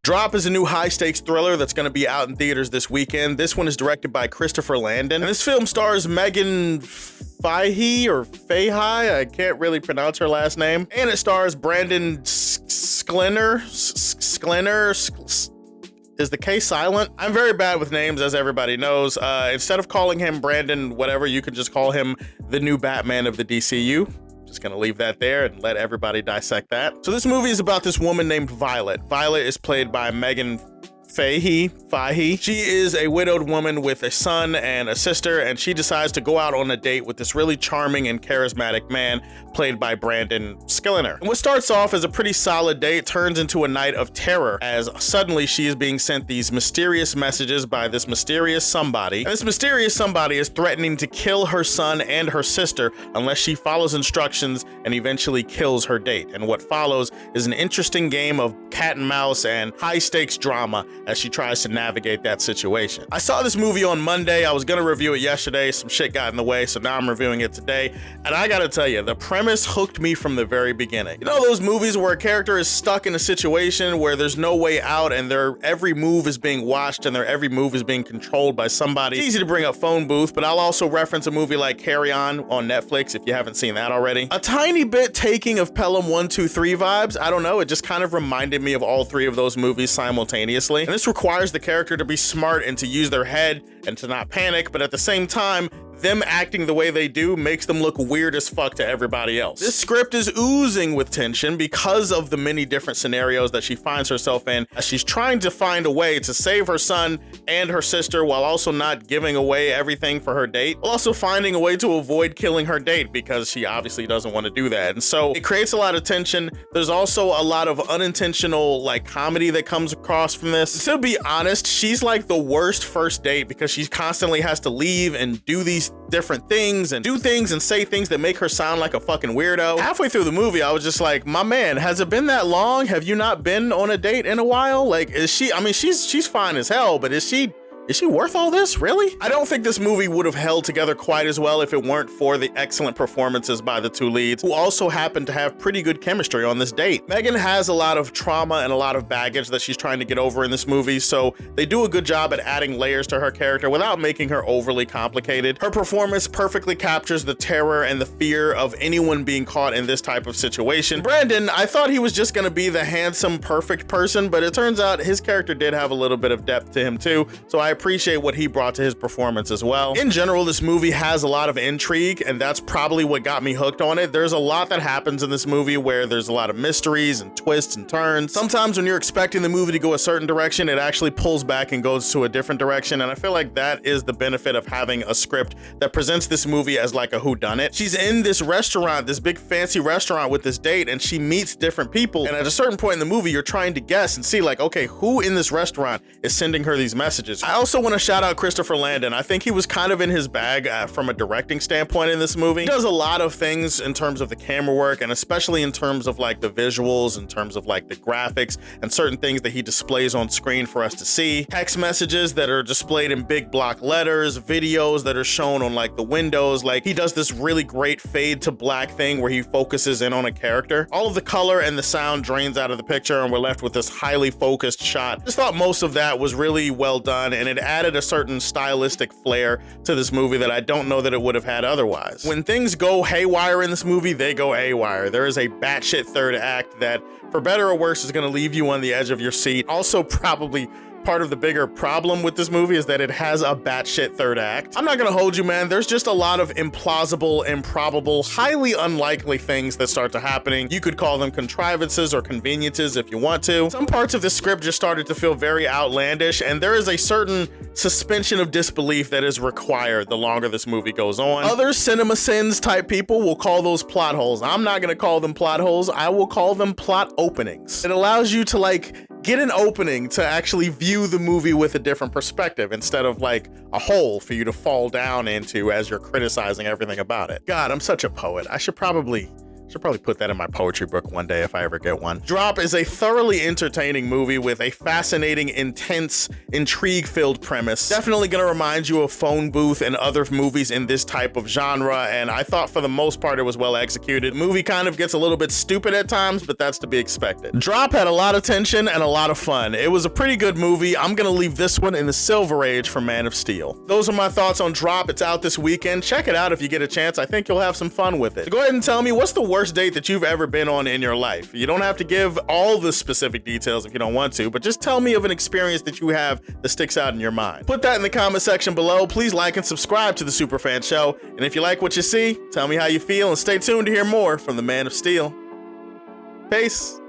Drop is a new high-stakes thriller that's going to be out in theaters this weekend. This one is directed by Christopher Landon. And this film stars Meghann Fehy or Fehy, I can't really pronounce her last name. And it stars Brandon Sklenar. Is the K silent? I'm very bad with names, as everybody knows. Instead of calling him Brandon whatever, you can just call him the new Batman of the DCU. Just gonna leave that there and let everybody dissect that. So this movie is about this woman named Violet. Violet is played by Meghann Fehy. She is a widowed woman with a son and a sister, and she decides to go out on a date with this really charming and charismatic man played by Brandon Sklenar. And what starts off as a pretty solid date turns into a night of terror as suddenly she is being sent these mysterious messages by this mysterious somebody. And this mysterious somebody is threatening to kill her son and her sister unless she follows instructions and eventually kills her date. And what follows is an interesting game of cat and mouse and high stakes drama as she tries to navigate that situation. I saw this movie on Monday. I was gonna review it yesterday. Some shit got in the way, so now I'm reviewing it today. And I gotta tell you, the premise hooked me from the very beginning. You know those movies where a character is stuck in a situation where there's no way out and their every move is being watched and their every move is being controlled by somebody? It's easy to bring up Phone Booth, but I'll also reference a movie like Carry On Netflix if you haven't seen that already. A tiny bit taking of Pelham 1, 2, 3 vibes. I don't know, it just kind of reminded me of all three of those movies simultaneously. And this requires the character to be smart and to use their head and to not panic, but at the same time, them acting the way they do makes them look weird as fuck to everybody else. This script is oozing with tension because of the many different scenarios that she finds herself in as she's trying to find a way to save her son and her sister while also not giving away everything for her date, while also finding a way to avoid killing her date because she obviously doesn't want to do that. And so it creates a lot of tension. There's also a lot of unintentional like comedy that comes across from this. To be honest, she's like the worst first date because she constantly has to leave and do these different things and do things and say things that make her sound like a fucking weirdo. Halfway through the movie, I was just like, my man, has it been that long? Have you not been on a date in a while? Like, is she, I mean, she's fine as hell, but is she worth all this, really? I don't think this movie would have held together quite as well if it weren't for the excellent performances by the two leads, who also happen to have pretty good chemistry on this date. Meghann has a lot of trauma and a lot of baggage that she's trying to get over in this movie, so they do a good job at adding layers to her character without making her overly complicated. Her performance perfectly captures the terror and the fear of anyone being caught in this type of situation. Brandon, I thought he was just gonna be the handsome, perfect person, but it turns out his character did have a little bit of depth to him too, so I appreciate what he brought to his performance as well. In general, this movie has a lot of intrigue, and that's probably what got me hooked on it. There's a lot that happens in this movie where there's a lot of mysteries and twists and turns. Sometimes when you're expecting the movie to go a certain direction, it actually pulls back and goes to a different direction, and I feel like that is the benefit of having a script that presents this movie as like a whodunit. She's in this restaurant, this big fancy restaurant with this date, and she meets different people, and at a certain point in the movie, you're trying to guess and see like, okay, who in this restaurant is sending her these messages? I also want to shout out Christopher Landon. I think he was kind of in his bag from a directing standpoint in this movie. He does a lot of things in terms of the camera work, and especially in terms of like the visuals, in terms of like the graphics and certain things that he displays on screen for us to see. Text messages that are displayed in big block letters, videos that are shown on like the windows. Like he does this really great fade to black thing where he focuses in on a character. All of the color and the sound drains out of the picture and we're left with this highly focused shot. I just thought most of that was really well done, and it added a certain stylistic flair to this movie that I don't know that it would have had otherwise. When things go haywire in this movie, they go haywire. There is a batshit third act that, for better or worse, is going to leave you on the edge of your seat. Also, probably part of the bigger problem with this movie is that it has a batshit third act. I'm not gonna hold you, man. There's just a lot of implausible, improbable, highly unlikely things that start to happening. You could call them contrivances or conveniences if you want to. Some parts of the script just started to feel very outlandish, and there is a certain suspension of disbelief that is required the longer this movie goes on. Other cinema sins type people will call those plot holes. I'm not gonna call them plot holes. I will call them plot openings. It allows you to like get an opening to actually view the movie with a different perspective instead of like a hole for you to fall down into as you're criticizing everything about it. God, I'm such a poet. I should probably Should probably put that in my poetry book one day if I ever get one. Drop is a thoroughly entertaining movie with a fascinating, intense, intrigue-filled premise. Definitely gonna remind you of Phone Booth and other movies in this type of genre, and I thought for the most part it was well executed. The movie kind of gets a little bit stupid at times, but that's to be expected. Drop had a lot of tension and a lot of fun. It was a pretty good movie. I'm gonna leave this one in the Silver Age for Man of Steel. Those are my thoughts on Drop. It's out this weekend. Check it out if you get a chance. I think you'll have some fun with it. So go ahead and tell me, what's the worst date that you've ever been on in your life? You don't have to give all the specific details if you don't want to, but just tell me of an experience that you have that sticks out in your mind. Put that in the comment section below. Please like and subscribe to the Superfan Show. And if you like what you see, tell me how you feel and stay tuned to hear more from the Man of Steel. Peace.